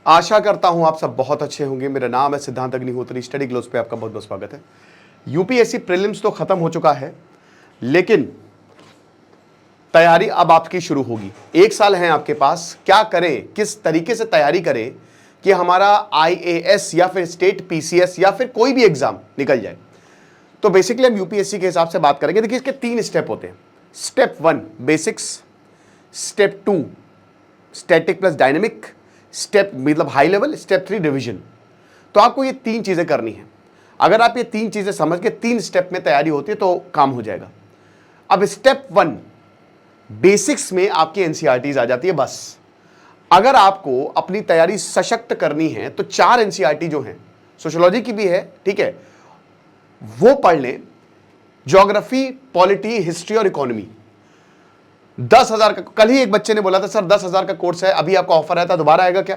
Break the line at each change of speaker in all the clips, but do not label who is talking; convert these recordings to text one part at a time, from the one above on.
आशा करता हूं आप सब बहुत अच्छे होंगे। मेरा नाम है सिद्धांत अग्निहोत्री। स्टडी ग्लोस पे आपका बहुत बहुत स्वागत है। यूपीएससी प्रीलिम्स तो खत्म हो चुका है, लेकिन तैयारी अब आपकी शुरू होगी। 1 साल है आपके पास। क्या करें, किस तरीके से तैयारी करें कि हमारा आईएएस या फिर स्टेट पीसीएस या फिर कोई भी एग्जाम निकल जाए। तो बेसिकली हम यूपीएससी के हिसाब से बात करेंगे। देखिए, इसके 3 स्टेप होते हैं। Step 1 basics, step 2 static plus dynamic, step मतलब हाई लेवल, स्टेप 3 रिवीजन। तो आपको ये 3 चीजें करनी है। अगर आप ये 3 चीजें समझ के 3 स्टेप में तैयारी होती है तो काम हो जाएगा। अब स्टेप 1 बेसिक्स में आपकी एनसीईआरटीज आ जाती है। बस अगर आपको अपनी तैयारी सशक्त करनी है तो 4 एनसीईआरटी जो हैं, सोशियोलॉजी की भी है, ठीक है, वो पढ़ लें। ज्योग्राफी, पॉलिटी, हिस्ट्री और इकोनॉमी। 10,000 का, कल ही एक बच्चे ने बोला था सर 10,000 का कोर्स है, अभी आपका ऑफर आया था, दोबारा आएगा क्या?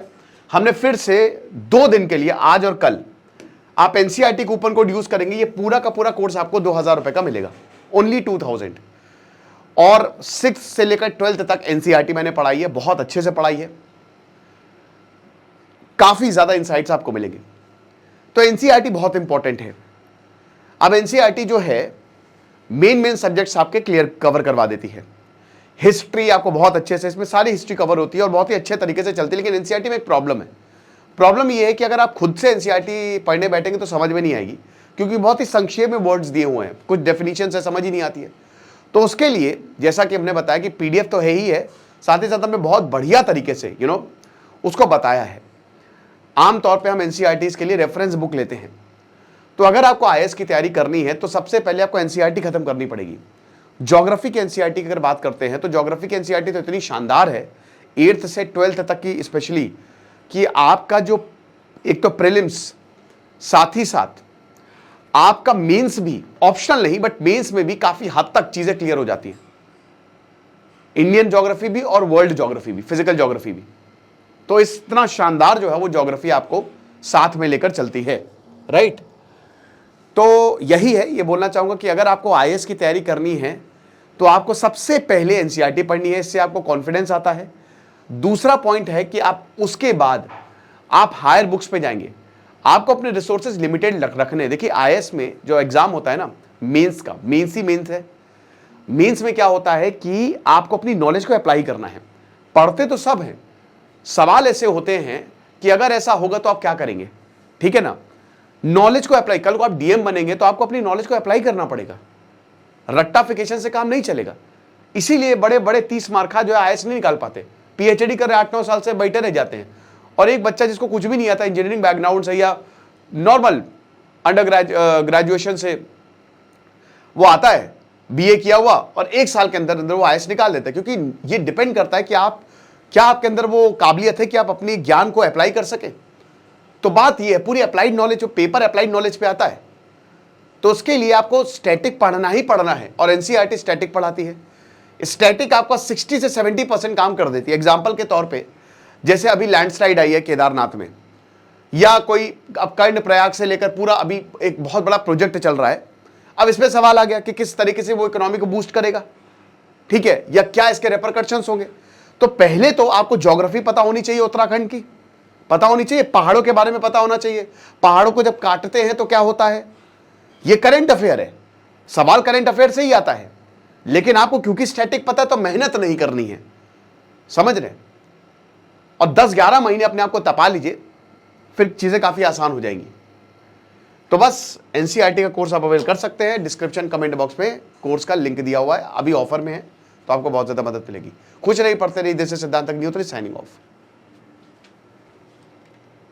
हमने फिर से 2 दिन के लिए, आज और कल, आप एनसीईआरटी कूपन कोड यूज करेंगे, ये पूरा का पूरा कोर्स आपको 2,000 रुपए का मिलेगा, ओनली 2,000। और 6th से लेकर 12th तक एनसीईआरटी मैंने पढ़ाई है, बहुत अच्छे से पढ़ाई है, काफी ज्यादा इंसाइट्स आपको मिलेंगे। तो एनसीईआरटी बहुत इंपॉर्टेंट है। अब एनसीईआरटी जो है मेन सब्जेक्ट्स आपके क्लियर कवर करवा देती है। हिस्ट्री आपको बहुत अच्छे से, इसमें सारी हिस्ट्री कवर होती है और बहुत ही अच्छे तरीके से चलती है। लेकिन एनसीईआरटी में एक प्रॉब्लम है। प्रॉब्लम ये है कि अगर आप खुद से एनसीईआरटी पढ़ने बैठेंगे तो समझ में नहीं आएगी, क्योंकि बहुत ही संक्षेप में वर्ड्स दिए हुए हैं, कुछ डेफिनेशन से समझ ही नहीं आती है। तो उसके लिए जैसा कि हमने बताया कि पीडीएफ तो है ही है, साथ ही साथ हमने बहुत बढ़िया तरीके से उसको बताया है। आमतौर पर हम एनसीईआरटी के लिए रेफरेंस बुक लेते हैं। तो अगर आपको आईएएस की तैयारी करनी है तो सबसे पहले आपको एनसीईआरटी खत्म करनी पड़ेगी। ज्योग्राफी की एनसीईआरटी की अगर बात करते हैं तो ज्योग्राफी की एनसीईआरटी तो इतनी शानदार है 8th से 12th तक की स्पेशली, कि आपका जो एक तो प्रीलिम्स, साथ ही साथ आपका मेंस भी, ऑप्शनल नहीं बट मेंस में भी काफी हद तक चीजें क्लियर हो जाती हैं। इंडियन ज्योग्राफी भी और वर्ल्ड ज्योग्राफी भी, फिजिकल ज्योग्राफी भी। तो इतना शानदार जो है वो ज्योग्राफी आपको साथ में लेकर चलती है, राइट। तो यही है, ये बोलना चाहूंगा कि अगर आपको आईएएस की तैयारी करनी है तो आपको सबसे पहले एनसीईआरटी पढ़नी है, इससे आपको कॉन्फिडेंस आता है। दूसरा पॉइंट है कि आप उसके बाद आप हायर बुक्स पे जाएंगे। आपको अपने रिसोर्सेज लिमिटेड रखने हैं। देखिए, आईएएस में जो एग्जाम होता है ना, मेंस का, मेंस ही मेंस है। मेंस में क्या होता है कि आपको अपनी नॉलेज को अप्लाई करना है। पढ़ते तो सब हैं, सवाल ऐसे होते हैं कि अगर ऐसा होगा तो आप क्या करेंगे, ठीक है ना। नॉलेज को अप्लाई, कल को आप डीएम बनेंगे तो आपको अपनी नॉलेज को अप्लाई करना पड़ेगा। रट्टाफिकेशन से काम नहीं चलेगा। इसीलिए बड़े बड़े 30 मार्का जो है आईएएस नहीं निकाल पाते, पीएचडी कर रहे 8-9 साल से बैठे रह जाते हैं। और एक बच्चा जिसको कुछ भी नहीं आता, इंजीनियरिंग बैकग्राउंड से या नॉर्मल अंडर ग्रेजुएशन से वो आता है, बीए किया हुआ, और 1 साल के अंदर अंदर वो आईएएस निकाल देता है। क्योंकि ये डिपेंड करता है कि आप क्या, आपके अंदर वो काबिलियत है कि आप अपनी ज्ञान को अप्लाई कर सके। तो बात ये है, पूरी अप्लाइड नॉलेज, जो पेपर अप्लाइड नॉलेज पे आता है, तो उसके लिए आपको स्टैटिक पढ़ना ही पढ़ना है। और एनसीईआरटी स्टैटिक पढ़ाती है। स्टैटिक आपका 60 से 70% काम कर देती है। एग्जाम्पल के तौर पे, जैसे अभी लैंडस्लाइड आई है केदारनाथ में, या कोई अब कर्णप्रयाग से लेकर पूरा अभी एक बहुत बड़ा प्रोजेक्ट चल रहा है। अब इसमें सवाल आ गया कि किस तरीके से वो इकोनॉमी को बूस्ट करेगा, ठीक है, या क्या इसके रेपरकशंस होंगे। तो पहले तो आपको ज्योग्राफी पता होनी चाहिए, उत्तराखंड की पता होनी चाहिए, पहाड़ों के बारे में पता होना चाहिए। पहाड़ों को जब काटते हैं तो क्या होता है, ये करंट अफेयर है, सवाल करंट अफेयर से ही आता है। लेकिन आपको क्योंकि स्टैटिक पता है तो मेहनत नहीं करनी है, समझ रहे। और 10-11 महीने अपने आप को तपा लीजिए, फिर चीजें काफी आसान हो जाएंगी। तो बस एनसीईआरटी का कोर्स आप अवेल कर सकते हैं। डिस्क्रिप्शन कमेंट बॉक्स में कोर्स का लिंक दिया हुआ है, अभी ऑफर में है, तो आपको बहुत ज्यादा मदद मिलेगी। खुश रहिए, पढ़ते रहिए। दिस इज सिद्धांत अग्निहोत्री साइनिंग ऑफ।